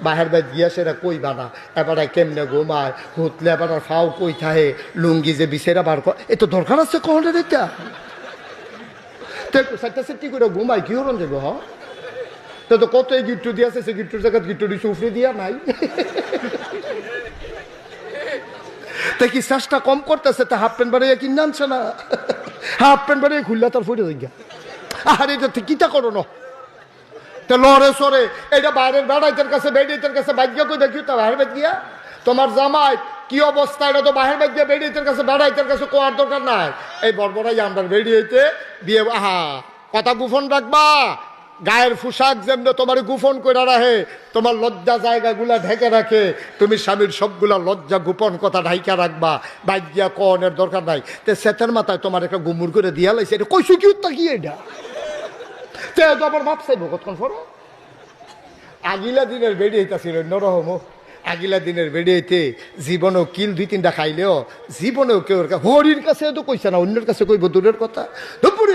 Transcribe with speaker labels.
Speaker 1: বাহের বাইর গিয়া সেরা কই বানা এবার কেমনে ঘুমায় হুতলে এবার ফাও কই থাহে লুঙ্গি যে বিছেরা বার কর এ তো দরকার আছে কখনো এটা চারটা সেটি করে ঘুমাই কি হরণ যাবো হ তো কত এই গিট্টু দিয়েছে সে গিট্টুর জায়গা গিট্টু দিচ্ছে উফরে দিয়া নাই তা কি শ্বাসটা কম করতেছে তা হাফ প্যান্ট বাড়িয়ে কিনে আনছে না হাফ প্যান্ট বাড়িয়ে খুললে তার ফুটে দিকে আর এটা কিটা করো না তো লড়ে সরে এটা বাইরের বেড়াইতের কাছে বেড়াইতের কাছে বাইক করে দেখি তা বাহির বাইক গিয়া তোমার জামাই কি অবস্থা এটা তো বাহির বাইক গিয়া বেড়াইতের কাছে বেড়াইতের কাছে কোয়ার দরকার নাই এই বড়বড়াই আমরা বেরিয়েতে বিয়ে আহা কথা গোপন রাখবা গায়ের পোশাক যেমন তোমার গোপন করে রাখে তোমার লজ্জা জায়গাগুলা ঢেকে রাখে তুমি স্বামীর সবগুলা লজ্জা গোপন কথা ঢাইকা রাখবা বাইক গিয়া কনের দরকার নাই তে সেতের মাথায় তোমার একটা গুমুর করে দিয়া লাইছে এটা কইসু কি উত্তা কি এটা তে আবার মাপ চাইব কতক্ষণ পরে আগিলা দিনের বেরিয়েছিল নরহম আগিলা দিনের বেরিয়েতে জীবনেও কিল 2-3টা খাইলেও জীবনেও কেউ হরির কাছে তো কইছে না অন্যের কাছে কইব দূরের কথা দুপুরে